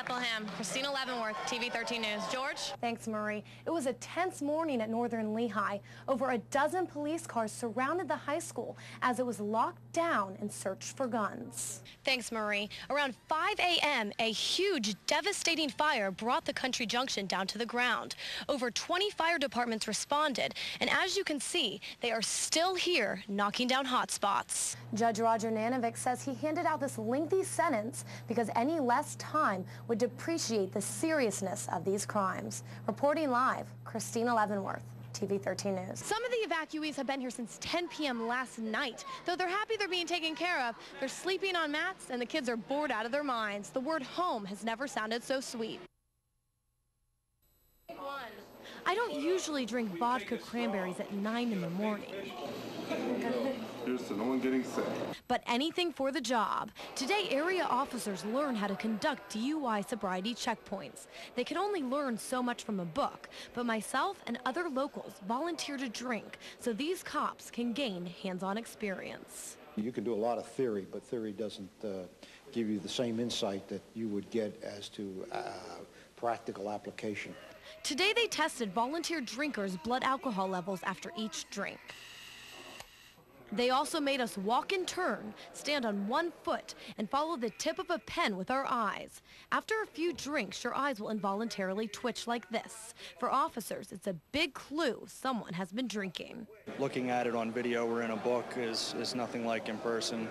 Bethlehem. Christina Leavenworth, TV 13 News. George? Thanks, Marie. It was a tense morning at Northern Lehigh. Over a dozen police cars surrounded the high school as it was locked down and searched for guns. Thanks, Marie. Around 5 a.m., a huge, devastating fire brought the Country Junction down to the ground. Over 20 fire departments responded, and as you can see, they are still here knocking down hot spots. Judge Roger Nanovic says he handed out this lengthy sentence because any less time would depreciate the seriousness of these crimes. Reporting live, Christina Leavenworth, TV 13 News. Some of the evacuees have been here since 10 p.m. last night. Though they're happy they're being taken care of, they're sleeping on mats and the kids are bored out of their minds. The word home has never sounded so sweet. I don't usually drink vodka cranberries at 9 in the morning. Here's to no one getting sick. But anything for the job. Today, area officers learn how to conduct DUI sobriety checkpoints. They can only learn so much from a book, but myself and other locals volunteer to drink so these cops can gain hands-on experience. You can do a lot of theory, but theory doesn't give you the same insight that you would get as to practical application. Today they tested volunteer drinkers' blood alcohol levels after each drink. They also made us walk and turn, stand on one foot, and follow the tip of a pen with our eyes. After a few drinks, your eyes will involuntarily twitch like this. For officers, it's a big clue someone has been drinking. Looking at it on video or in a book is nothing like in person.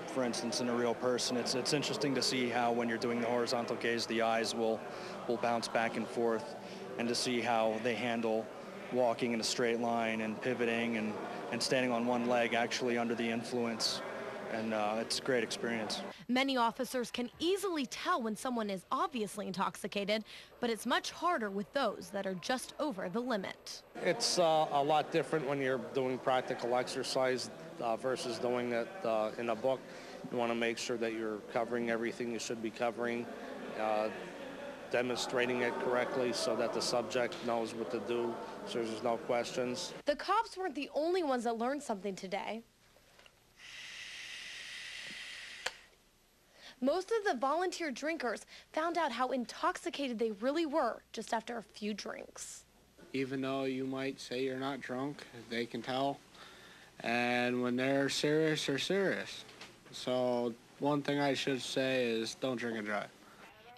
For instance, in a real person, it's interesting to see how when you're doing the horizontal gaze, the eyes will bounce back and forth, and to see how they handle walking in a straight line and pivoting and standing on one leg actually under the influence. And it's a great experience. Many officers can easily tell when someone is obviously intoxicated, but it's much harder with those that are just over the limit. It's a lot different when you're doing practical exercise versus doing it in a book. You want to make sure that you're covering everything you should be covering, demonstrating it correctly so that the subject knows what to do, so there's no questions. The cops weren't the only ones that learned something today. Most of the volunteer drinkers found out how intoxicated they really were just after a few drinks. Even though you might say you're not drunk, they can tell. And when they're serious, they're serious. So one thing I should say is don't drink and drive.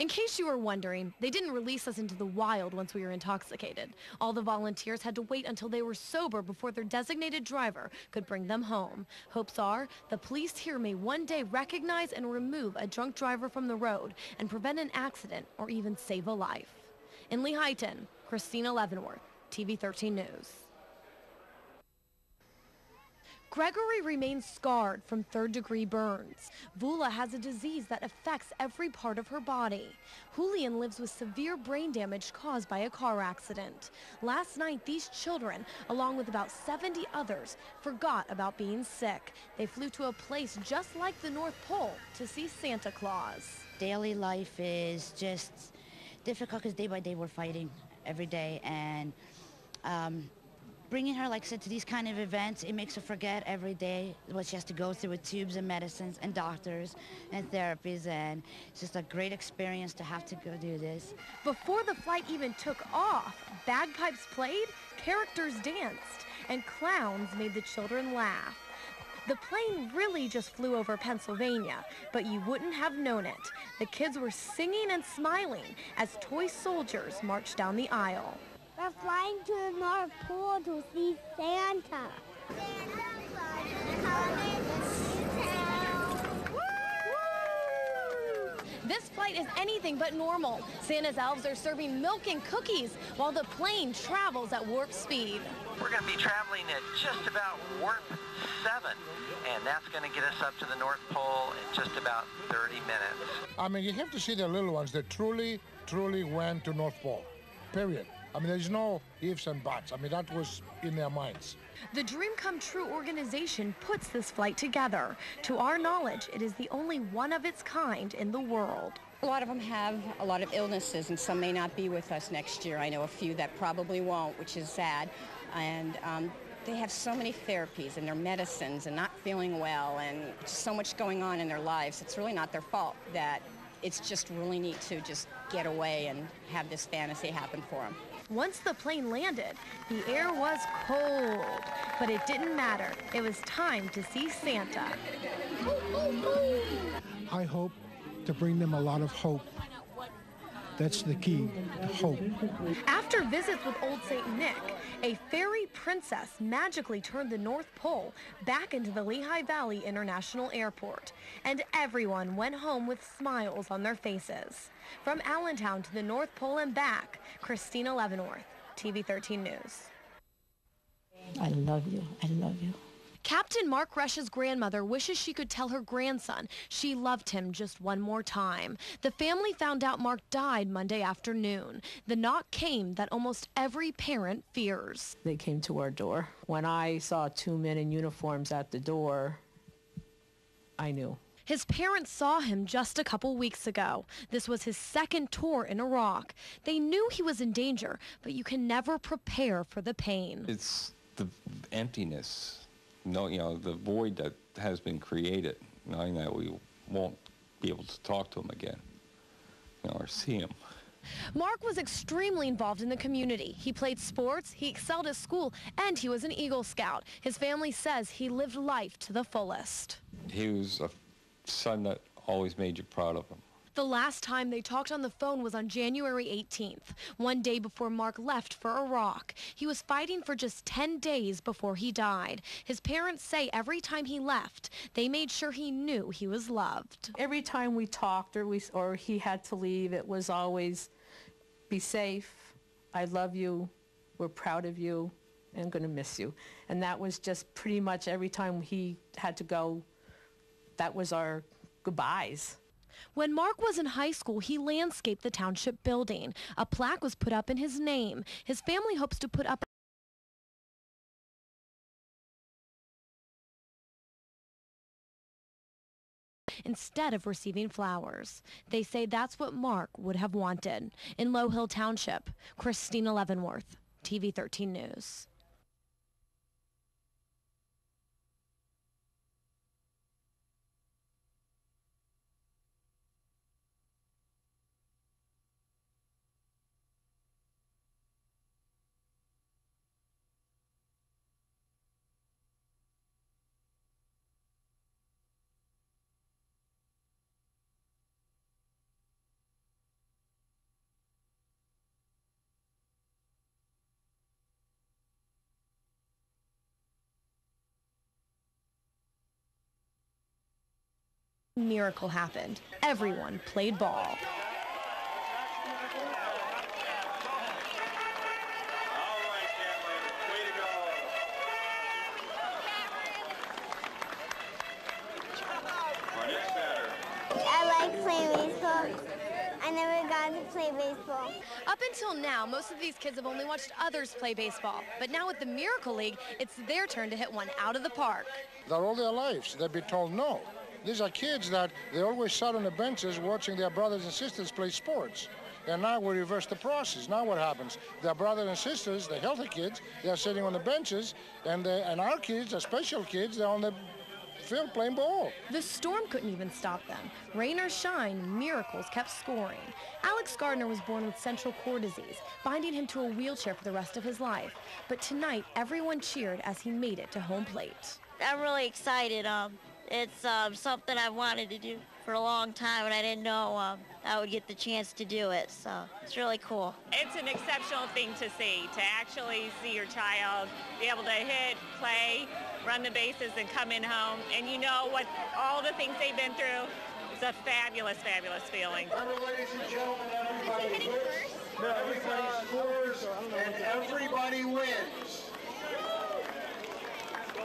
In case you were wondering, they didn't release us into the wild once we were intoxicated. All the volunteers had to wait until they were sober before their designated driver could bring them home. Hopes are the police here may one day recognize and remove a drunk driver from the road and prevent an accident or even save a life. In Lehighton, Christina Leavenworth, TV 13 News. Gregory remains scarred from third-degree burns. Vula has a disease that affects every part of her body. Julian lives with severe brain damage caused by a car accident. Last night, these children, along with about 70 others, forgot about being sick. They flew to a place just like the North Pole to see Santa Claus. Daily life is just difficult because day by day we're fighting every day, and bringing her, like I said, to these kind of events, it makes her forget every day what she has to go through with tubes and medicines and doctors and therapies, and it's just a great experience to have to go do this. Before the flight even took off, bagpipes played, characters danced, and clowns made the children laugh. The plane really just flew over Pennsylvania, but you wouldn't have known it. The kids were singing and smiling as toy soldiers marched down the aisle. We're flying to the North Pole to see Santa. This flight is anything but normal. Santa's elves are serving milk and cookies while the plane travels at warp speed. We're going to be traveling at just about warp 7, and that's going to get us up to the North Pole in just about 30 minutes. I mean, you have to see the little ones that truly went to North Pole, period. I mean, there's no ifs and buts. I mean, that was in their minds. The Dream Come True organization puts this flight together. To our knowledge, it is the only one of its kind in the world. A lot of them have a lot of illnesses, and some may not be with us next year. I know a few that probably won't, which is sad. And they have so many therapies and their medicines and not feeling well and just so much going on in their lives. It's really not their fault that it's just really neat to just get away and have this fantasy happen for them. Once the plane landed, the air was cold, but it didn't matter. It was time to see Santa. I hope to bring them a lot of hope. That's the key, hope. After visits with Old St. Nick, a fairy princess magically turned the North Pole back into the Lehigh Valley International Airport, and everyone went home with smiles on their faces. From Allentown to the North Pole and back, Christina Leavenworth, TV 13 News. I love you. I love you. Captain Mark Rush's grandmother wishes she could tell her grandson she loved him just one more time. The family found out Mark died Monday afternoon. The knock came that almost every parent fears. They came to our door. When I saw two men in uniforms at the door, I knew. His parents saw him just a couple weeks ago. This was his second tour in Iraq. They knew he was in danger, but you can never prepare for the pain. It's the emptiness. No, the void that has been created, knowing that we won't be able to talk to him again, or see him. Mark was extremely involved in the community. He played sports, he excelled at school, and he was an Eagle Scout. His family says he lived life to the fullest. He was a son that always made you proud of him. The last time they talked on the phone was on January 18th, one day before Mark left for Iraq. He was fighting for just 10 days before he died. His parents say every time he left, they made sure he knew he was loved. Every time we talked or he had to leave, it was always, be safe, I love you, we're proud of you, and going to miss you. And that was just pretty much every time he had to go, that was our goodbyes. When Mark was in high school, he landscaped the township building. A plaque was put up in his name. His family hopes to put up instead of receiving flowers. They say that's what Mark would have wanted. In Low Hill Township, Christina Leavenworth, TV 13 News. Miracle happened. Everyone played ball. I like playing baseball. I never got to play baseball. Up until now, most of these kids have only watched others play baseball. But now with the Miracle League, it's their turn to hit one out of the park. That all their lives, they've been told no. These are kids that they always sat on the benches watching their brothers and sisters play sports. And now we reverse the process. Now what happens? Their brothers and sisters, the healthy kids, they're sitting on the benches, and our kids, the special kids, they're on the field playing ball. The storm couldn't even stop them. Rain or shine, miracles kept scoring. Alex Gardner was born with central core disease, binding him to a wheelchair for the rest of his life. But tonight, everyone cheered as he made it to home plate. I'm really excited. It's something I've wanted to do for a long time, and I didn't know I would get the chance to do it, so it's really cool. It's an exceptional thing to see, to actually see your child be able to hit, play, run the bases, and come in home, and you know what all the things they've been through. It's a fabulous, fabulous feeling. Ladies and gentlemen, everybody wins. Everybody scores, and everybody wins.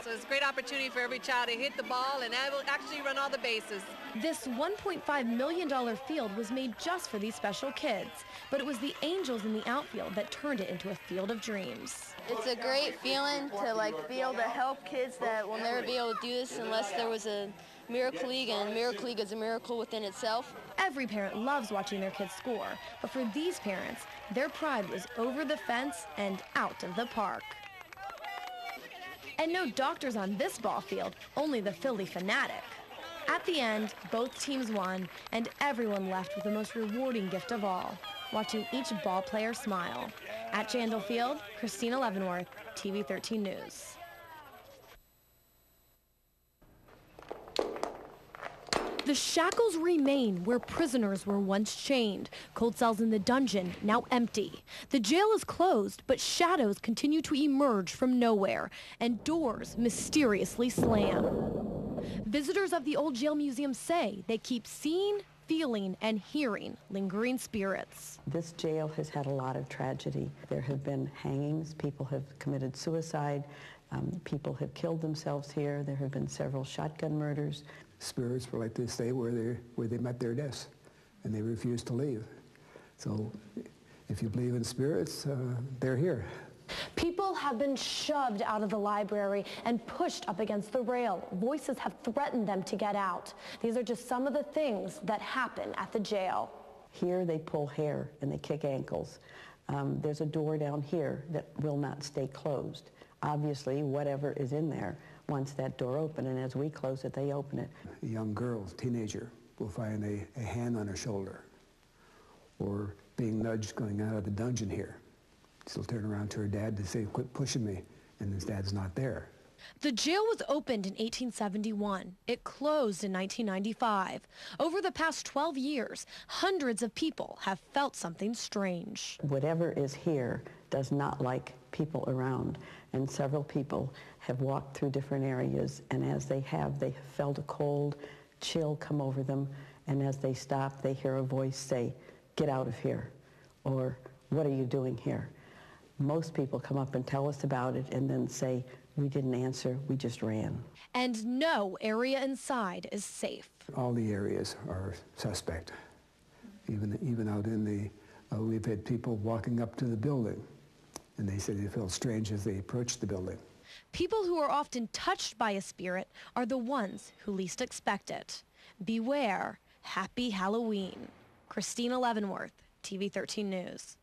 So it's a great opportunity for every child to hit the ball and actually run all the bases. This $1.5 million field was made just for these special kids, but it was the angels in the outfield that turned it into a field of dreams. It's a great feeling to be able to help kids that will never be able to do this unless there was a Miracle League, and Miracle League is a miracle within itself. Every parent loves watching their kids score, but for these parents, their pride was over the fence and out of the park. And no doctors on this ball field, only the Philly fanatic. At the end, both teams won, and everyone left with the most rewarding gift of all, watching each ball player smile. At Jandal Field, Christina Leavenworth, TV 13 News. The shackles remain where prisoners were once chained. Cold cells in the dungeon, now empty. The jail is closed, but shadows continue to emerge from nowhere, and doors mysteriously slam. Visitors of the old jail museum say they keep seeing, feeling, and hearing lingering spirits. This jail has had a lot of tragedy. There have been hangings, people have committed suicide, people have killed themselves here. There have been several shotgun murders. Spirits were like to stay where they met their deaths, and they refused to leave. So if you believe in spirits, they're here. People have been shoved out of the library and pushed up against the rail. Voices have threatened them to get out. These are just some of the things that happen at the jail. Here they pull hair and they kick ankles. There's a door down here that will not stay closed. Obviously, whatever is in there wants that door open, and as we close it, they open it. A young girl, teenager, will find a hand on her shoulder, or being nudged going out of the dungeon here. She'll turn around to her dad to say, "Quit pushing me," and his dad's not there. The jail was opened in 1871. It closed in 1995. Over the past 12 years, hundreds of people have felt something strange. Whatever is here does not like people around, and several people have walked through different areas, and as they have felt a cold chill come over them, and as they stop, they hear a voice say, "Get out of here," or "What are you doing here?" Most people come up and tell us about it and then say, "We didn't answer, we just ran." And no area inside is safe. All the areas are suspect. Even out in the, we've had people walking up to the building, and they said they felt strange as they approached the building. People who are often touched by a spirit are the ones who least expect it. Beware. Happy Halloween. Christina Leavenworth, TV 13 News.